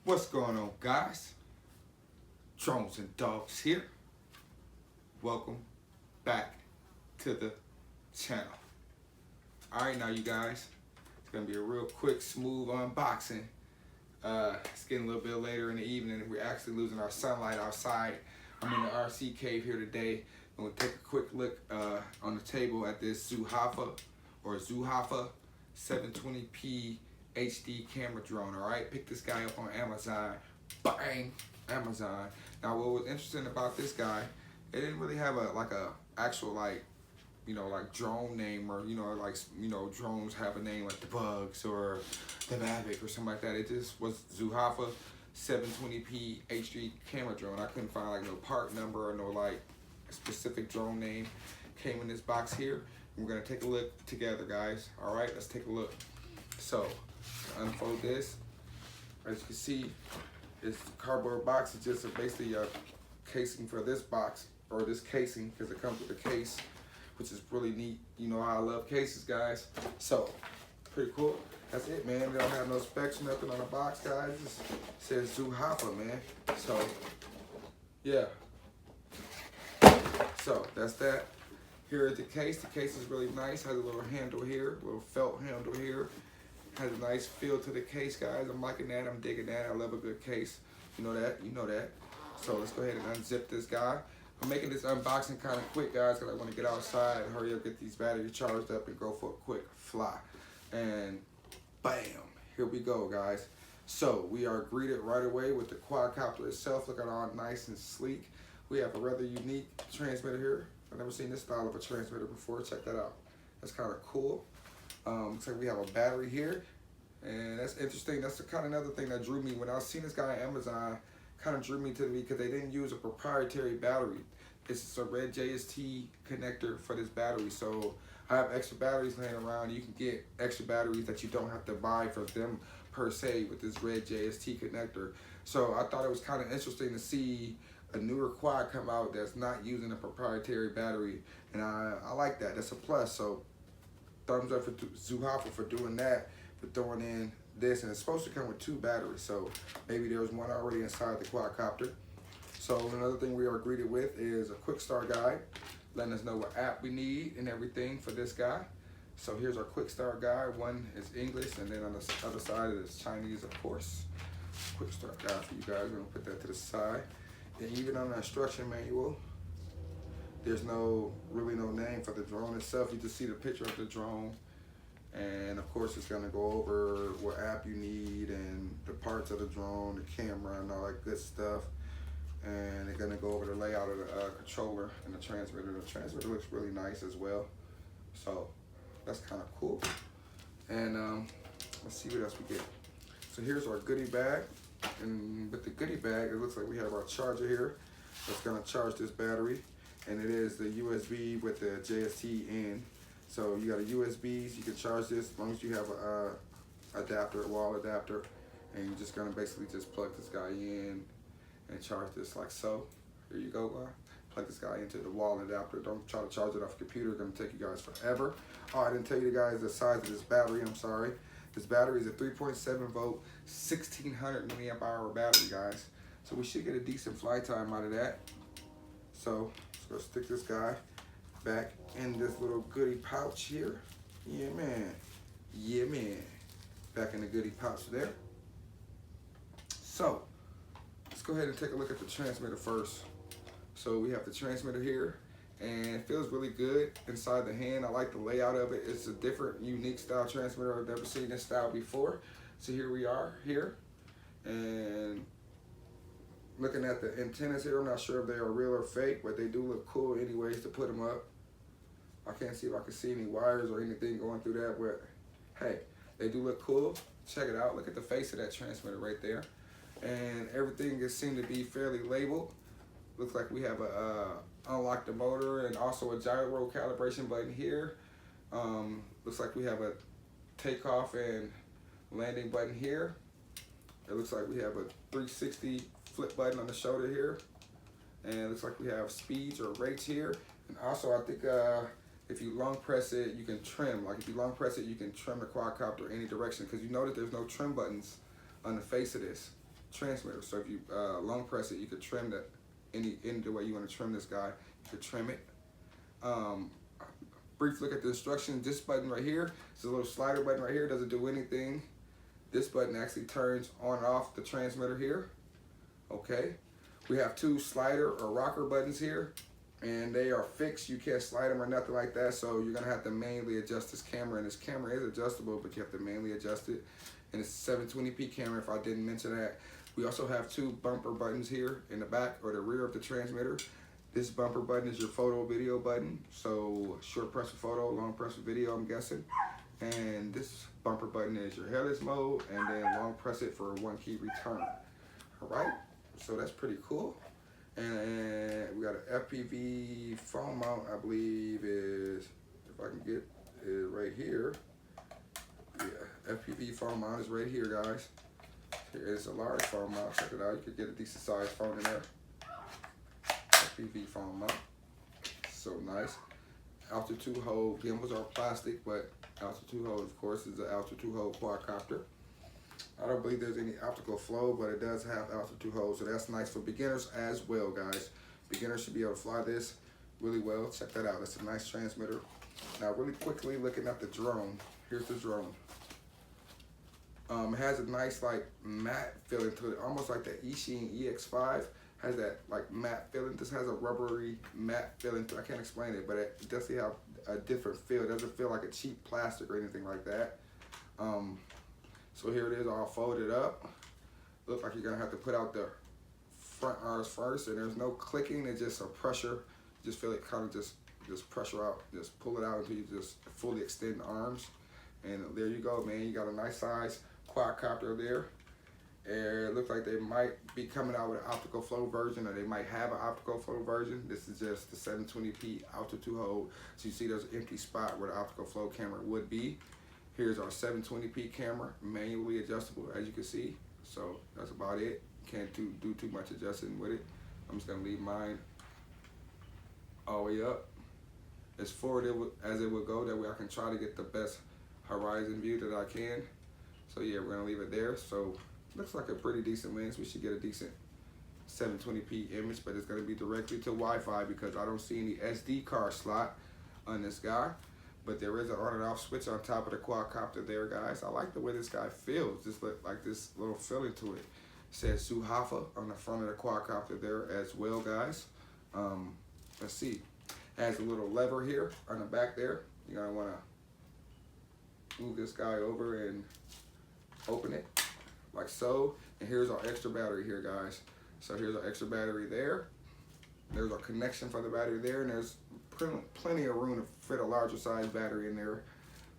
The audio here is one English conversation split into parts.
What's going on, guys? Drones and dogs here. Welcome back to the channel. Alright, now you guys, it's gonna be a real quick, smooth unboxing. It's getting a little bit later in the evening. We're actually losing our sunlight outside. I'm in the RC cave here today. I'm gonna take a quick look on the table at this Zuhafa 720p HD camera drone. All right, pick this guy up on Amazon. Bang, Amazon. Now, what was interesting about this guy, it didn't really have a actual like drone name, or drones have a name like the Bugs or the Mavic or something like that. It just was Zuhafa 720p HD camera drone. I couldn't find like no part number or no like specific drone name. Came in this box here. We're gonna take a look together, guys. All right, let's take a look. So, unfold this. As you can see, it's cardboard box. It's just basically a casing for this box, or this casing, because it comes with a case, which is really neat. You know how I love cases, guys. So, pretty cool. That's it, man. We don't have no specs, nothing on the box, guys. It just says Zuhafa, man. So, yeah. So, that's that. Here is the case. The case is really nice. Has a little handle here, a little felt handle here. Has a nice feel to the case, guys. I'm liking that. I'm digging that. I love a good case. You know that. You know that. So let's go ahead and unzip this guy. I'm making this unboxing kind of quick, guys, because I want to get outside and hurry up, get these batteries charged up, and go for a quick fly. And bam, here we go, guys. So we are greeted right away with the quadcopter itself, looking all nice and sleek. We have a rather unique transmitter here. I've never seen this style of a transmitter before. Check that out. That's kind of cool. Looks like we have a battery here, and that's interesting. That's the kind of another thing that drew me when I was seeing this guy on Amazon. Kind of drew me to me because they didn't use a proprietary battery. It's just a red JST connector for this battery. So I have extra batteries laying around. You can get extra batteries that you don't have to buy for them per se with this red JST connector. So I thought it was kind of interesting to see a newer quad come out that's not using a proprietary battery, and I like that. That's a plus. So thumbs up for Zuhafa for doing that, for throwing in this, and it's supposed to come with 2 batteries, so maybe there's one already inside the quadcopter. So another thing we are greeted with is a quick start guide, letting us know what app we need and everything for this guy. So here's our quick start guide. One is English, and then on the other side is Chinese, of course. Quick start guide for you guys. We're gonna put that to the side. And even on the instruction manual, there's really no name for the drone itself. You just see the picture of the drone, and of course it's gonna go over what app you need and the parts of the drone, the camera, and all that good stuff. And it's gonna go over the layout of the controller and the transmitter. The transmitter looks really nice as well, so that's kind of cool. And let's see what else we get. So here's our goodie bag, and with the goodie bag, it looks like we have our charger here that's gonna charge this battery. And it is the USB with the JST in. So you got a USBs, you can charge this as long as you have a adapter, a wall adapter, and you're just gonna basically just plug this guy in and charge this like so. Here you go, plug this guy into the wall adapter. Don't try to charge it off your computer, it's gonna take you guys forever. Oh, I didn't tell you guys the size of this battery, I'm sorry. This battery is a 3.7 volt, 1600 milliamp hour battery, guys. So we should get a decent flight time out of that. So let's stick this guy back in this little goodie pouch here. Yeah, man. Yeah, man. Back in the goodie pouch there. So let's go ahead and take a look at the transmitter first. So we have the transmitter here, and it feels really good inside the hand. I like the layout of it. It's a different, unique style transmitter. I've never seen this style before. So here we are here, and looking at the antennas here, I'm not sure if they are real or fake, but they do look cool anyways to put them up. I can't see if I can see any wires or anything going through that, but hey, they do look cool. Check it out. Look at the face of that transmitter right there. And everything is seemed to be fairly labeled. Looks like we have a unlock the motor and also a gyro calibration button here. Looks like we have a takeoff and landing button here. It looks like we have a 360 flip button on the shoulder here, and it looks like we have speeds or rates here. And also I think if you long press it, you can trim. Like if you long press it, you can trim the quadcopter any direction, because you notice there's no trim buttons on the face of this. transmitter. So if you long press it, you could trim that any the way you want to trim this guy. You could trim it. Brief look at the instructions. This button right here, it's a little slider button right here, doesn't do anything. This button actually turns on and off the transmitter here. Okay. We have two slider or rocker buttons here, and they are fixed. You can't slide them or nothing like that, so you're gonna have to manually adjust this camera, and this camera is adjustable, but you have to manually adjust it. And it's a 720p camera, if I didn't mention that. We also have two bumper buttons here in the back or the rear of the transmitter. This bumper button is your photo video button. So short press for photo, long press for video, I'm guessing. And this bumper button is your headless mode, and then long press it for one key return. All right, so that's pretty cool. And we got an Fpv Phone Mount, I believe is, if I can get it right here. Yeah, Fpv Phone Mount is right here, guys. Here is a large phone mount, check it out. You could get a decent sized phone in there. Fpv Phone Mount, so nice. Altitude hold, gimbals are plastic, but altitude hold, of course, is the altitude hold quadcopter. I don't believe there's any optical flow, but it does have altitude hold, so that's nice for beginners as well, guys. Beginners should be able to fly this really well. Check that out, it's a nice transmitter. Now, really quickly looking at the drone. Here's the drone. It has a nice like matte feeling to it, almost like the Eachine EX5 has that like matte feeling. This has a rubbery matte feeling to it. I can't explain it, but it does have a different feel. It doesn't feel like a cheap plastic or anything like that. So here it is, all folded up. Looks like you're gonna have to put out the front arms first, and there's no clicking. It's just a pressure. Just feel it kind of just pressure out. Just pull it out until you just fully extend the arms. And there you go, man. You got a nice size quadcopter there. And it looks like they might be coming out with an optical flow version, or they might have an optical flow version. This is just the 720p altitude hold. So you see there's an empty spot where the optical flow camera would be. Here's our 720p camera, manually adjustable, as you can see. So that's about it. Can't do too much adjusting with it. I'm just gonna leave mine all the way up as forward as it would go. That way I can try to get the best horizon view that I can. So yeah, we're gonna leave it there. So looks like a pretty decent lens. We should get a decent 720p image, but it's gonna be directly to Wi-Fi because I don't see any SD card slot on this guy. But there is an on and off switch on top of the quadcopter there, guys. I like the way this guy feels. Just like this little feeling to it. It says Zuhafa on the front of the quadcopter there as well, guys. Let's see. It has a little lever here on the back there. You're gonna wanna move this guy over and open it like so. And here's our extra battery here, guys. So here's our extra battery there. There's our connection for the battery there, and there's plenty of room to fit a larger size battery in there.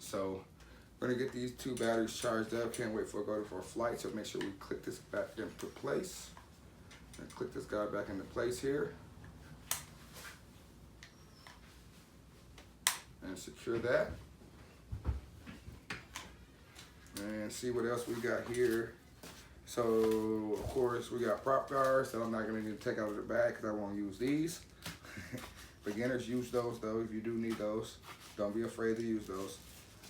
So we're gonna get these two batteries charged up. Can't wait for a flight. So make sure we click this back into place. And click this guy back into place here. And secure that. And see what else we got here. So of course we got prop guards that I'm not gonna need to take out of the bag because I won't use these. Beginners use those though if you do need those. Don't be afraid to use those.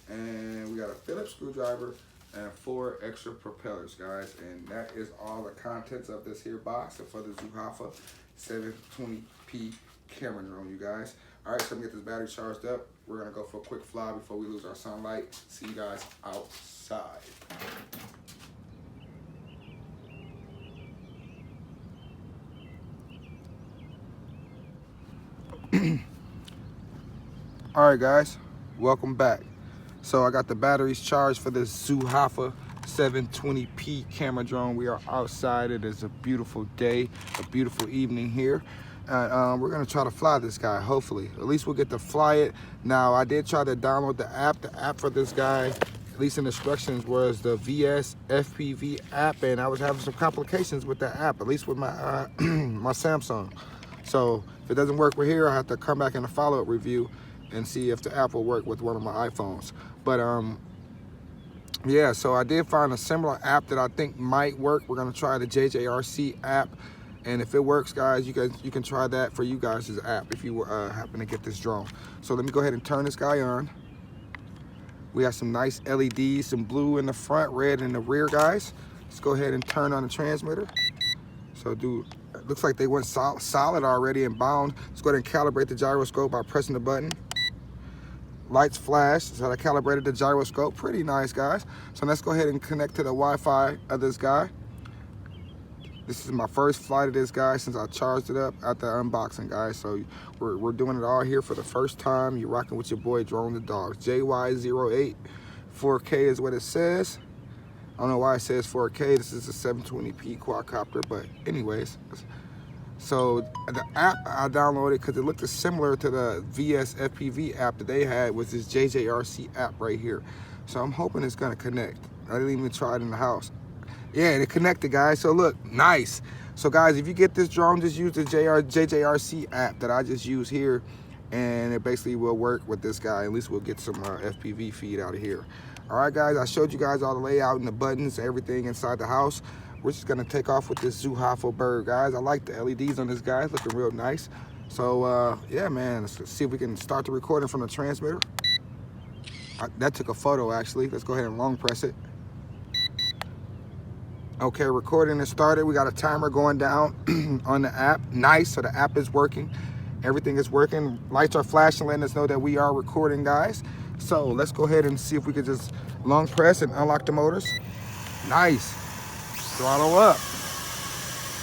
And we got a Phillips screwdriver and 4 extra propellers, guys. And that is all the contents of this here box for the Zuhafa 720p camera drone, you guys. All right, so I'm gonna get this battery charged up. We're gonna go for a quick fly before we lose our sunlight. See you guys outside. All right, guys, welcome back. So I got the batteries charged for this Zuhafa 720p camera drone. We are outside. It is a beautiful day, a beautiful evening here. And we're gonna try to fly this guy, hopefully. At least we'll get to fly it. Now, I did try to download the app. The app for this guy, at least in instructions, was the VS FPV app, and I was having some complications with that app, at least with my my Samsung. So if it doesn't work with here, I have to come back in a follow-up review and see if the app will work with one of my iPhones. But yeah, so I did find a similar app that I think might work. We're gonna try the JJRC app, and if it works, guys, you can try that for you guys' app if you happen to get this drone. So let me go ahead and turn this guy on. We have some nice LEDs, some blue in the front, red in the rear, guys. Let's go ahead and turn on the transmitter. So looks like they went solid already and bound. Let's go ahead and calibrate the gyroscope by pressing the button. Lights flash, so I calibrated the gyroscope. Pretty nice, guys. So let's go ahead and connect to the Wi-Fi of this guy. This is my first flight of this guy since I charged it up at the unboxing, guys. So we're doing it all here for the first time. You're rocking with your boy Drone the Dog. JY08 4K is what it says. I don't know why it says 4K. This is a 720p quadcopter, but anyways. So the app I downloaded because it looked similar to the VS FPV app that they had, was this JJRC app right here. So I'm hoping it's gonna connect. I didn't even try it in the house. Yeah, it connected, guys. So look, nice. So guys, if you get this drone, just use the JJRC app that I just used here, and it basically will work with this guy. At least we'll get some FPV feed out of here. All right, guys, I showed you guys all the layout and the buttons, everything inside the house. We're just gonna take off with this Zuhafa bird, guys. I like the LEDs on this guy, it's looking real nice. So yeah, man, let's see if we can start the recording from the transmitter. That took a photo, actually. Let's go ahead and long press it. Okay, recording is started. We got a timer going down on the app. Nice, so the app is working. Everything is working. Lights are flashing, letting us know that we are recording, guys. So let's go ahead and see if we can just long press and unlock the motors. Nice. Throttle up.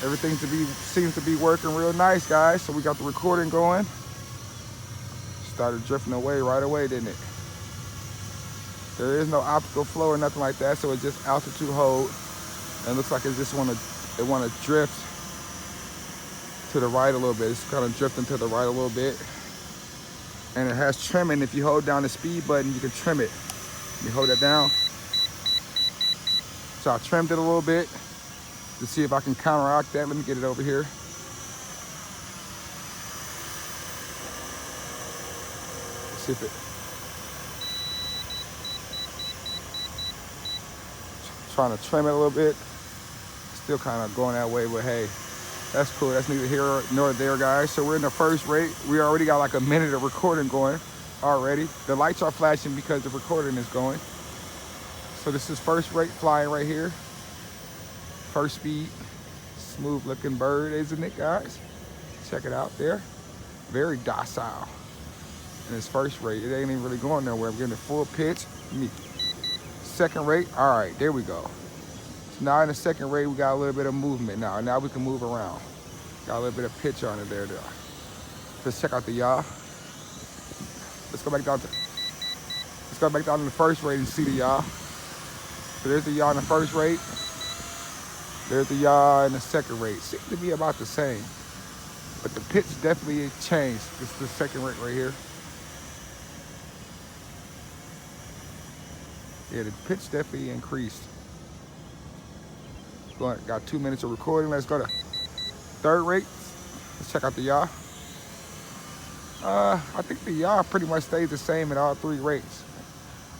Everything seems to be working real nice, guys. So we got the recording going. Started drifting away right away, didn't it? There is no optical flow or nothing like that, so it's just altitude hold. And it looks like it just want to drift to the right a little bit. It's kind of drifting to the right a little bit. And it has trimming. If you hold down the speed button, you can trim it. You hold it down. So I trimmed it a little bit to see if I can counteract that. Let me get it over here. Let's see if it. Trying to trim it a little bit. Still kind of going that way, but hey, that's cool. That's neither here nor there, guys. So we're in the first rate. We already got like a minute of recording going already. The lights are flashing because the recording is going. So this is first rate flying right here. First speed. Smooth looking bird, isn't it, guys? Check it out there. Very docile. And it's first rate. It ain't even really going nowhere. I'm getting a full pitch. Second rate. All right, there we go. So now in the second rate, we got a little bit of movement now. Now we can move around. Got a little bit of pitch on it there. Let's check out the yaw. Let's go back down to the first rate and see the yaw. So there's the yaw in the first rate. There's the yaw in the second rate. Seems to be about the same. But the pitch definitely changed. This is the second rate right here. Yeah, the pitch definitely increased. Got 2 minutes of recording. Let's go to third rate. Let's check out the yaw. I think the yaw pretty much stays the same at all three rates.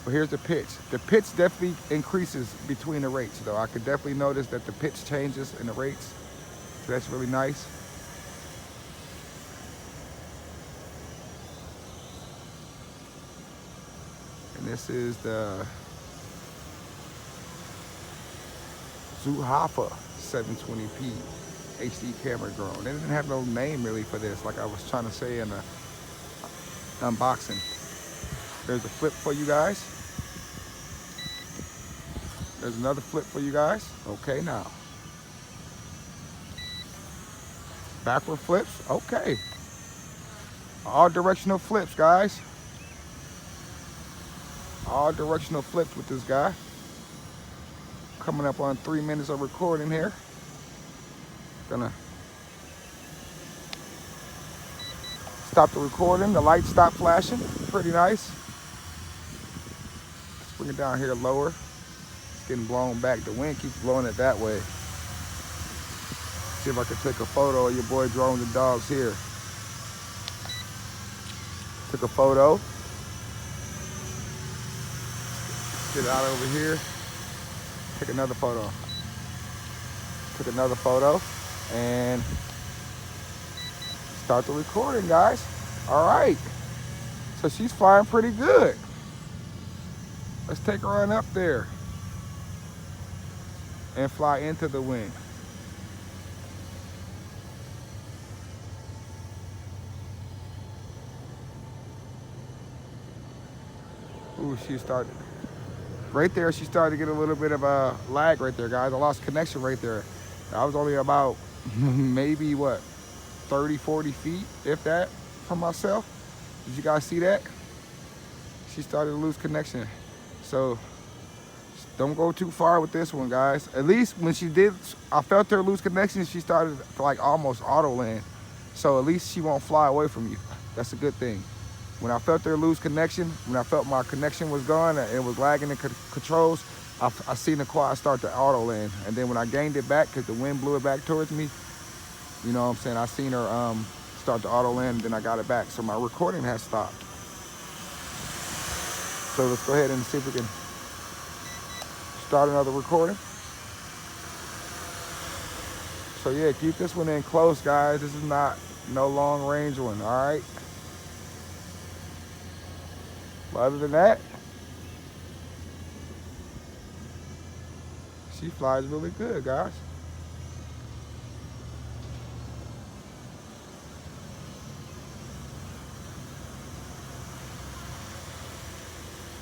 But here's the pitch. The pitch definitely increases between the rates, though. I could definitely notice that the pitch changes in the rates. So that's really nice. And this is the Zuhafa 720p HD camera drone. They didn't have no name really for this, like I was trying to say in the unboxing. There's a flip for you guys. There's another flip for you guys. Okay, now. Backward flips, okay. All directional flips, guys. All directional flips with this guy. Coming up on 3 minutes of recording here. Gonna stop the recording. The lights stop flashing. Pretty nice. Let's bring it down here lower. It's getting blown back. The wind keeps blowing it that way. See if I can take a photo of your boy Drone the Dogs here. Took a photo. Get it out over here. Take another photo. Took another photo and start the recording, guys. All right. So she's flying pretty good. Let's take her on up there. and fly into the wind. Ooh, she started. Right there, she started to get a little bit of a lag right there, guys. I lost connection right there. I was only about maybe, what, 30, 40 feet, if that, from myself. Did you guys see that? She started to lose connection. So don't go too far with this one, guys. At least when she did, I felt her lose connection, she started to like almost auto land. So at least she won't fly away from you. That's a good thing. When I felt her lose connection, when I felt my connection was gone and it was lagging in controls, I seen the quad start to auto land. And then when I gained it back, because the wind blew it back towards me, you know what I'm saying, I seen her start to auto land, and then I got it back. So my recording has stopped. So let's go ahead and see if we can start another recording. So yeah, keep this one in close, guys. This is not no long range one, all right? But other than that, she flies really good, guys.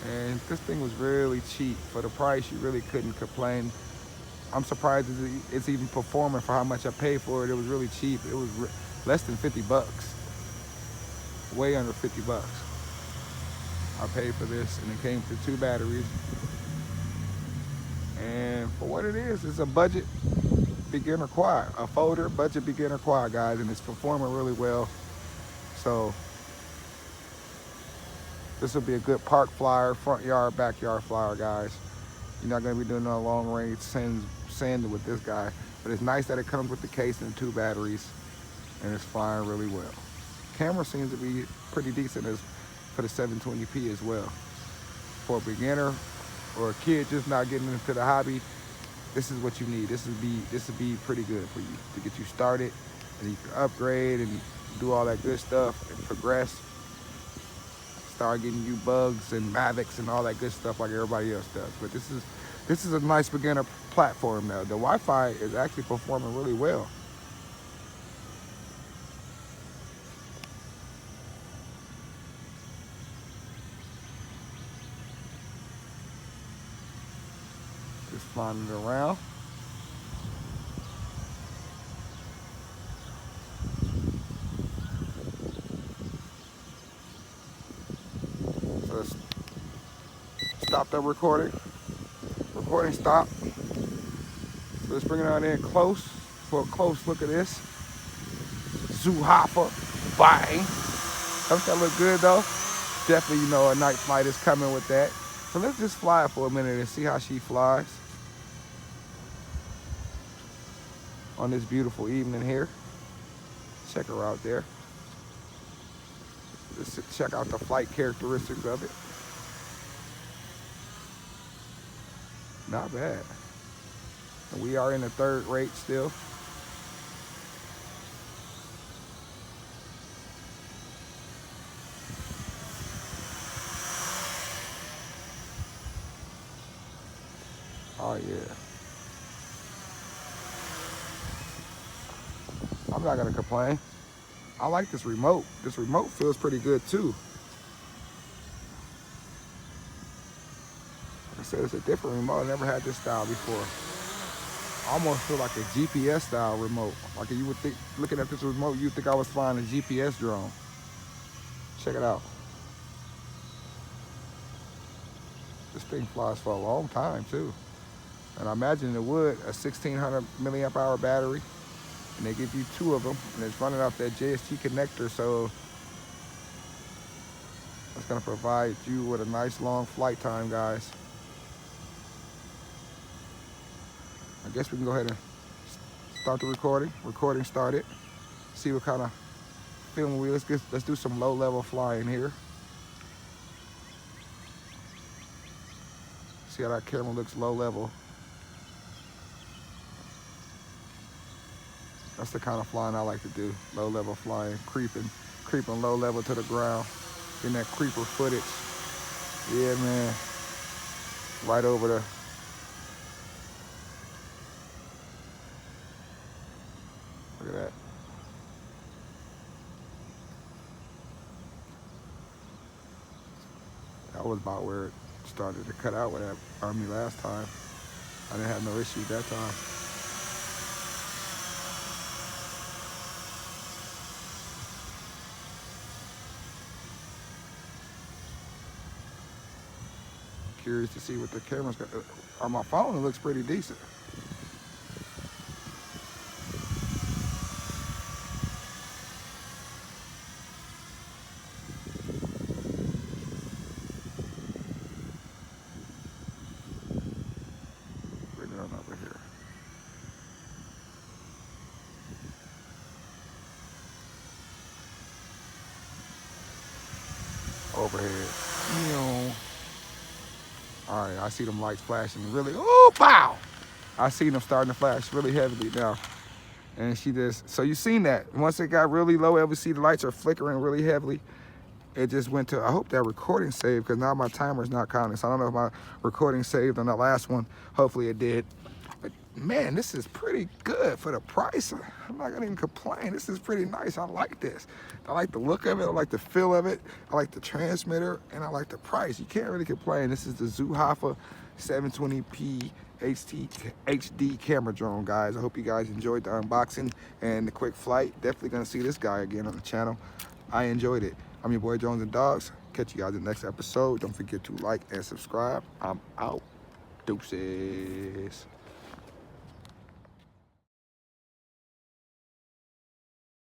And this thing was really cheap. For the price, you really couldn't complain. I'm surprised it's even performing for how much I paid for it. It was really cheap. It was less than 50 bucks. Way under 50 bucks. I paid for this, and it came with 2 batteries. And for what it is, it's a budget beginner quad. A folder budget beginner quad, guys, and it's performing really well. So this will be a good park flyer, front yard, backyard flyer, guys. You're not gonna be doing no long range sanding with this guy, but it's nice that it comes with the case and 2 batteries, and it's flying really well. Camera seems to be pretty decent for the 720p as well. For a beginner or a kid just not getting into the hobby, this is what you need. This would be pretty good for you to get you started, and you can upgrade and do all that good stuff and progress. Start getting you bugs and Mavics and all that good stuff like everybody else does. But this is a nice beginner platform now. The Wi-Fi is actually performing really well. Just flying it around. So let's stop that recording. Recording stop. So let's bring it on in close for a close look at this. Zuhafa, bang. Don't that look good though? Definitely, you know, a night flight is coming with that. So let's just fly it for a minute and see how she flies on this beautiful evening here. Check her out there. Let's check out the flight characteristics of it. Not bad. And we are in the 3rd rate still. Oh yeah. I'm not gonna complain. I like this remote. This remote feels pretty good too. Like I said, it's a different remote. I never had this style before. I almost feel like a GPS style remote. Like you would think, looking at this remote, you'd think I was flying a GPS drone. Check it out. This thing flies for a long time too. And I imagine it would, a 1600 milliamp hour battery. And they give you 2 of them, and it's running off that JST connector, so that's gonna provide you with a nice long flight time, guys. I guess we can go ahead and start the recording. Recording started. See what kind of film let's do some low level flying here. See how that camera looks low level. That's the kind of flying I like to do. Low level flying, creeping low level to the ground. Getting that creeper footage. Yeah, man. Right over Look at that. That was about where it started to cut out with that Army last time. I didn't have no issues that time. Curious to see what the camera's got. On my phone, it looks pretty decent. Bring it on over here. Overhead. All right, I see them lights flashing really. Oh, pow! I see them starting to flash really heavily now. And she just, so you seen that. Once it got really low, we see the lights are flickering really heavily. It just went to, I hope that recording saved, because now my timer's not counting. So I don't know if my recording saved on the last one. Hopefully it did. But man, this is pretty good for the price. I'm not gonna even complain. This is pretty nice. I like this. I like the look of it. I like the feel of it. I like the transmitter, and I like the price. You can't really complain. This is the Zuhafa 720p HD camera drone, guys. I hope you guys enjoyed the unboxing and the quick flight. Definitely gonna see this guy again on the channel. I enjoyed it. I'm your boy Jones and Dogs. Catch you guys in the next episode. Don't forget to like and subscribe. I'm out. Deuces.